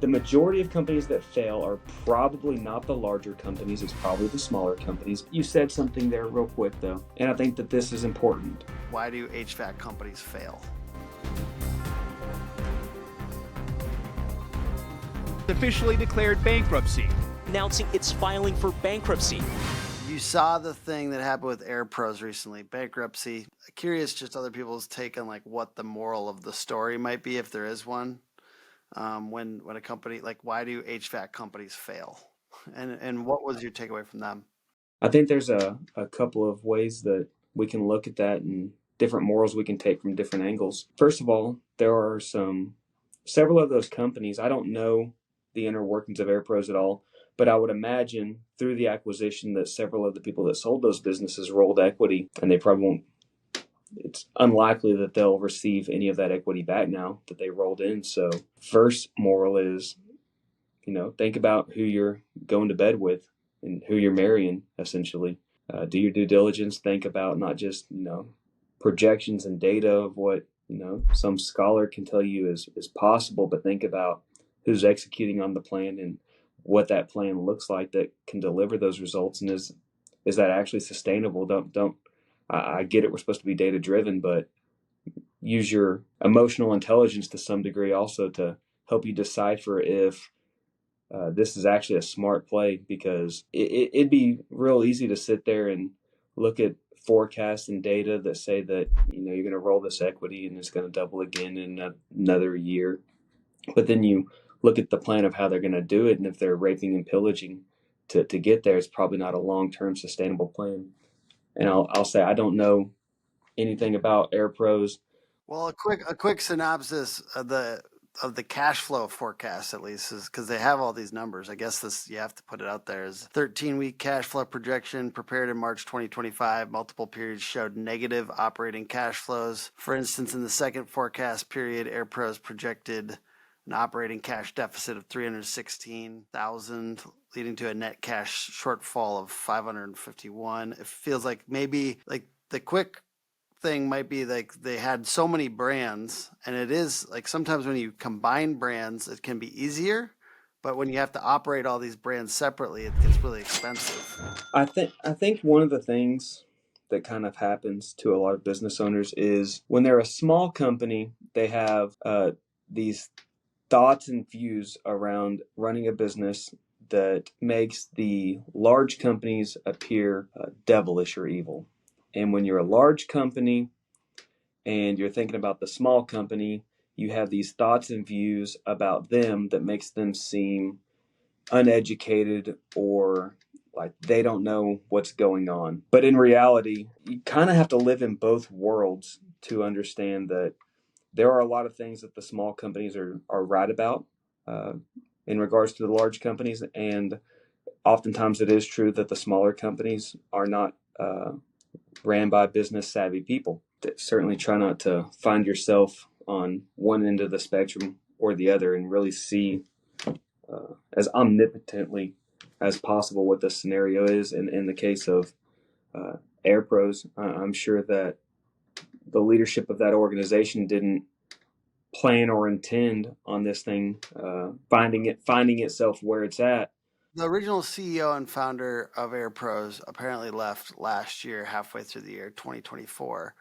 The majority of companies that fail are probably not the larger companies, it's probably the smaller companies. You said something there real quick though, and I think that this is important. Why do HVAC companies fail? Officially declared bankruptcy, announcing it's filing for bankruptcy. You saw the thing that happened with Air Pros recently, bankruptcy. Curious just other people's take on like what the moral of the story might be, if there is one. When a company, like, why do HVAC companies fail? And what was your takeaway from them? I think there's a couple of ways that we can look at that and different morals we can take from different angles. First of all, there are several of those companies. I don't know the inner workings of Air Pros at all, but I would imagine through the acquisition that several of the people that sold those businesses rolled equity, and they probably won't. It's unlikely that they'll receive any of that equity back now that they rolled in. So first moral is, think about who you're going to bed with and who you're marrying, essentially. Do your due diligence. Think about not just, projections and data of what, some scholar can tell you is possible, but think about who's executing on the plan and what that plan looks like that can deliver those results. And is that actually sustainable? I get it. We're supposed to be data driven, but use your emotional intelligence to some degree also to help you decipher if this is actually a smart play, because it'd be real easy to sit there and look at forecasts and data that say that, you're going to roll this equity and it's going to double again in another year. But then you look at the plan of how they're going to do it. And if they're raping and pillaging to get there, it's probably not a long-term sustainable plan. And I'll say I don't know anything about Air Pros. Well, a quick synopsis of the cash flow forecast, at least, is because they have all these numbers. I guess you have to put it out there, is 13-week cash flow projection prepared in March 2025. Multiple periods showed negative operating cash flows. For instance, in the second forecast period, Air Pros projected an operating cash deficit of $316,000, leading to a net cash shortfall of $551. It feels like maybe like the quick thing might be like they had so many brands, and it is like sometimes when you combine brands, it can be easier, but when you have to operate all these brands separately, it gets really expensive. I think one of the things that kind of happens to a lot of business owners is when they're a small company, they have these thoughts and views around running a business that makes the large companies appear devilish or evil. And when you're a large company and you're thinking about the small company, you have these thoughts and views about them that makes them seem uneducated or like they don't know what's going on. But in reality, you kind of have to live in both worlds to understand that there are a lot of things that the small companies are right about in regards to the large companies. And oftentimes it is true that the smaller companies are not ran by business savvy people. Certainly try not to find yourself on one end of the spectrum or the other, and really see as omnipotently as possible what the scenario is. And in the case of Air Pros, I'm sure that the leadership of that organization didn't plan or intend on this thing finding itself where it's at. The original CEO and founder of Air Pros apparently left last year, halfway through the year 2024,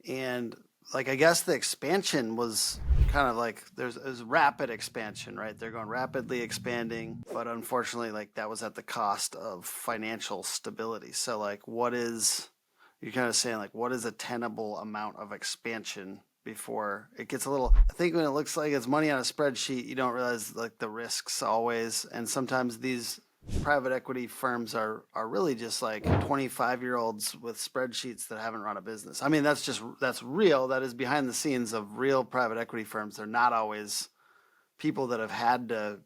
and like I guess the expansion was kind of like there's rapid expansion, right? They're going rapidly expanding, but unfortunately, like that was at the cost of financial stability. So like, you're kind of saying like, what is a tenable amount of expansion before it gets a little, I think when it looks like it's money on a spreadsheet, you don't realize like the risks always. And sometimes these private equity firms are really just like 25-year-olds with spreadsheets that haven't run a business. I mean, that's real. That is behind the scenes of real private equity firms. They're not always people that have had to,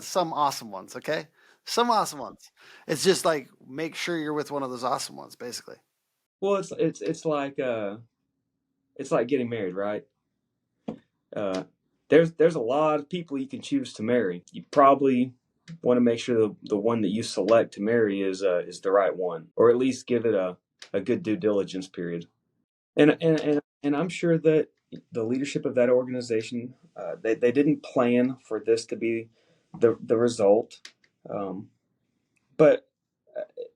some awesome ones. Okay. Some awesome ones. It's just like, make sure you're with one of those awesome ones, basically. Well, it's like getting married, right? There's a lot of people you can choose to marry. You probably want to make sure the one that you select to marry is the right one, or at least give it a good due diligence period. And I'm sure that the leadership of that organization They didn't plan for this to be the result. But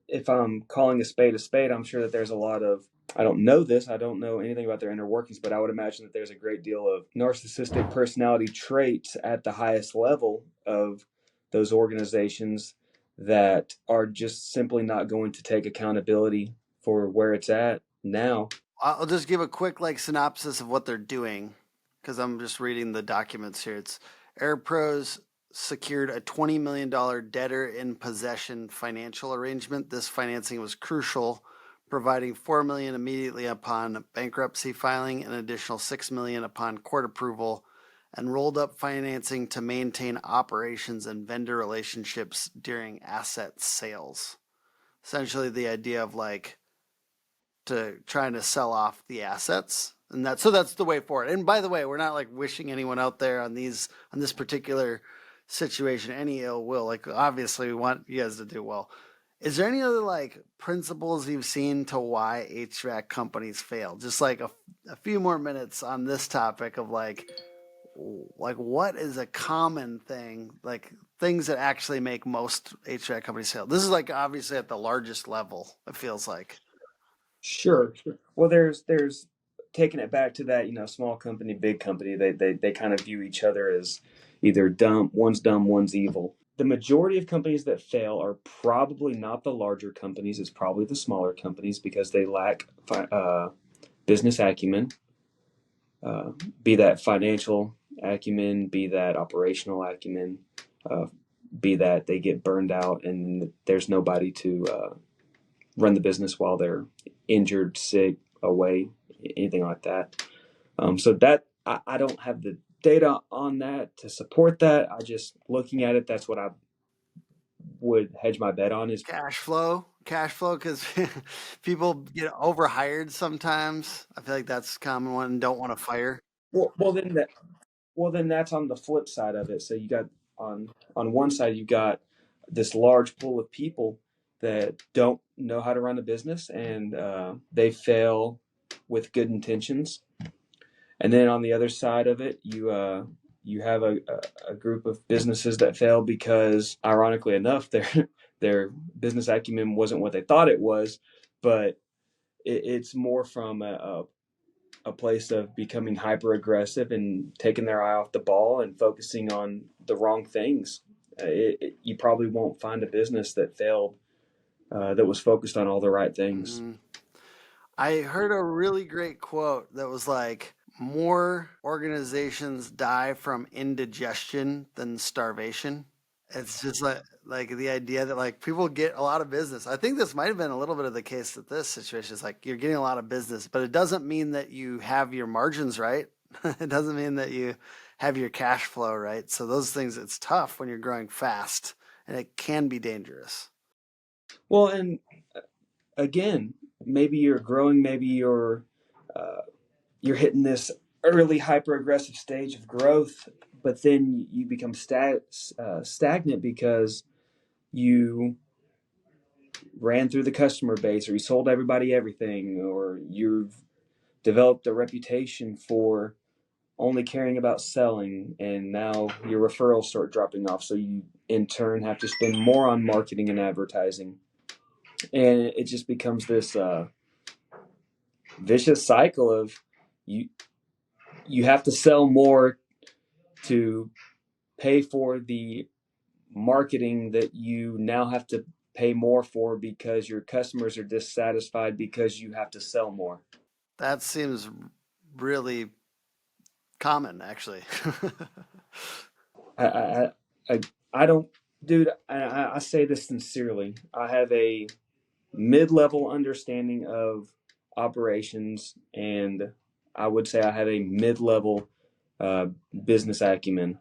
if I'm calling a spade, I'm sure that there's a lot of, I don't know this, I don't know anything about their inner workings, but I would imagine that there's a great deal of narcissistic personality traits at the highest level of those organizations that are just simply not going to take accountability for where it's at now. I'll just give a quick synopsis of what they're doing because I'm just reading the documents here. It's AirPros secured a $20 million debtor in possession financial arrangement. This financing was crucial, providing $4 million immediately upon bankruptcy filing, an additional $6 million upon court approval, and rolled up financing to maintain operations and vendor relationships during asset sales. Essentially, the idea of to trying to sell off the assets, and that's the way forward. And by the way, we're not wishing anyone out there on this particular situation any ill will. Obviously we want you guys to do well. Is there any other principles you've seen to why HVAC companies fail? Just a few more minutes on this topic of what is a common thing, things that actually make most HVAC companies fail. This is obviously at the largest level, it feels like. Sure. Well, there's taking it back to that, small company, big company. They kind of view each other as either dumb, one's evil. The majority of companies that fail are probably not the larger companies. It's probably the smaller companies because they lack business acumen, be that financial acumen, be that operational acumen, be that they get burned out and there's nobody to run the business while they're injured, sick, away, anything like that. So that I don't have the data on that to support that. I just looking at it, that's what I would hedge my bet on is cash flow, because people get overhired sometimes. I feel like that's a common one and don't want to fire. Then that's on the flip side of it. So you got on one side you got this large pool of people that don't know how to run a business and they fail with good intentions. And then on the other side of it, you have a group of businesses that fail because, ironically enough, their business acumen wasn't what they thought it was, but it's more from a place of becoming hyper aggressive and taking their eye off the ball and focusing on the wrong things. You probably won't find a business that failed that was focused on all the right things. Mm-hmm. I heard a really great quote that was more organizations die from indigestion than starvation. It's just the idea that people get a lot of business. I think this might have been a little bit of the case that this situation is you're getting a lot of business, but it doesn't mean that you have your margins right. It doesn't mean that you have your cash flow right. So those things, it's tough when you're growing fast and it can be dangerous. Well, and again, maybe you're growing, maybe you're hitting this early hyper aggressive stage of growth, but then you become stagnant because you ran through the customer base or you sold everybody everything, or you've developed a reputation for only caring about selling, and now your referrals start dropping off, so you in turn have to spend more on marketing and advertising, and it just becomes this vicious cycle of you have to sell more to pay for the marketing that you now have to pay more for because your customers are dissatisfied because you have to sell more. That seems really common, actually. I don't, dude. I say this sincerely. I have a mid-level understanding of operations, and I would say I have a mid-level business acumen.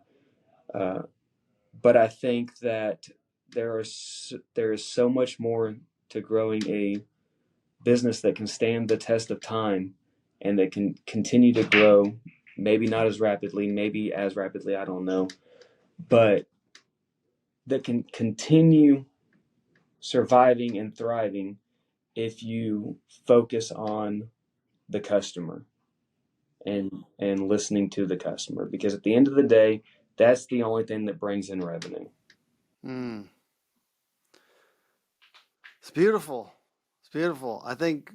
But I think that there is so much more to growing a business that can stand the test of time and that can continue to grow, maybe not as rapidly, maybe as rapidly, I don't know, but that can continue surviving and thriving if you focus on the customer and listening to the customer, because at the end of the day, that's the only thing that brings in revenue. Mm. It's beautiful. It's beautiful. I think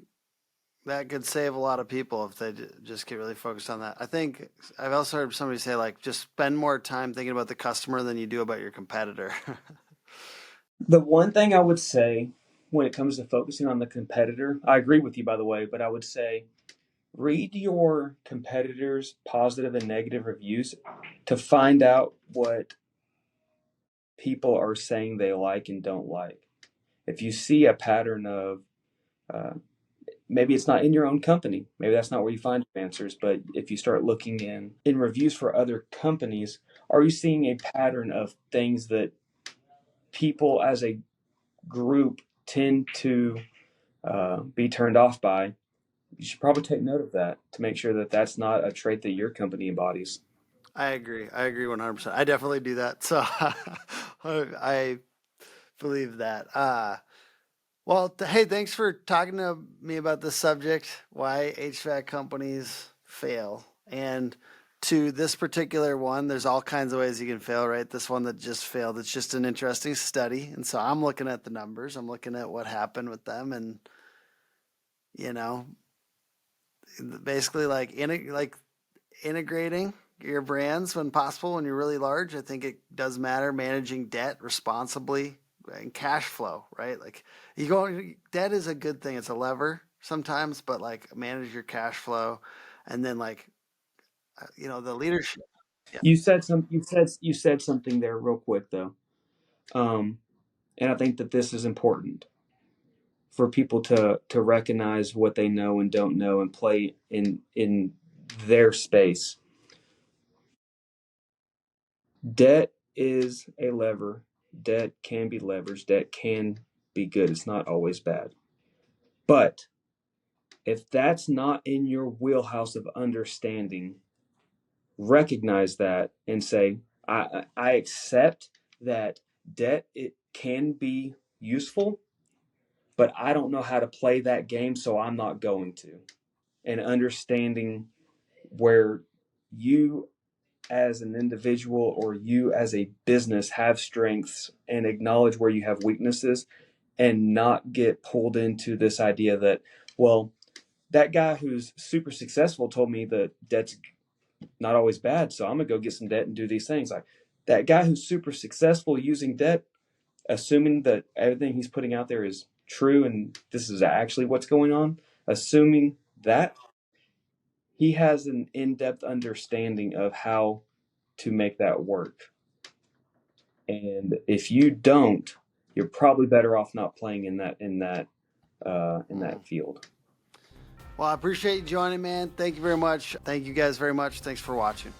that could save a lot of people if they just get really focused on that. I think I've also heard somebody say, like, just spend more time thinking about the customer than you do about your competitor. The one thing I would say when it comes to focusing on the competitor, I agree with you, by the way, but I would say read your competitors' positive and negative reviews to find out what people are saying they like and don't like. If you see a pattern of uh, maybe it's not in your own company, maybe that's not where you find answers, but if you start looking in reviews for other companies, are you seeing a pattern of things that people as a group tend to be turned off by? You should probably take note of that to make sure that that's not a trait that your company embodies. I agree. I agree 100%. I definitely do that. So I believe that. Hey, thanks for talking to me about this subject, why HVAC companies fail. And to this particular one, there's all kinds of ways you can fail, right? This one that just failed, it's just an interesting study. And so I'm looking at the numbers, I'm looking at what happened with them, and, you know, basically like integrating your brands when possible when you're really large. I think it does matter, managing debt responsibly and cash flow, right? Like debt is a good thing. It's a lever sometimes, but like manage your cash flow, and then like the leadership. Yeah. You said something there real quick though, um, and I think that this is important for people to recognize what they know and don't know and play in their space. Debt is a lever. Debt can be leveraged. Debt can be good. It's not always bad. But if that's not in your wheelhouse of understanding, recognize that and say, I accept that debt, it can be useful, but I don't know how to play that game, so I'm not going to. And understanding where you as an individual or you as a business have strengths and acknowledge where you have weaknesses, and not get pulled into this idea that, well, that guy who's super successful told me that debt's not always bad, so I'm gonna go get some debt and do these things. Like that guy who's super successful using debt, assuming that everything he's putting out there is true and this is actually what's going on, assuming that he has an in-depth understanding of how to make that work. And if you don't, you're probably better off not playing in that field. Well, I appreciate you joining, man. Thank you very much. Thank you guys very much. Thanks for watching.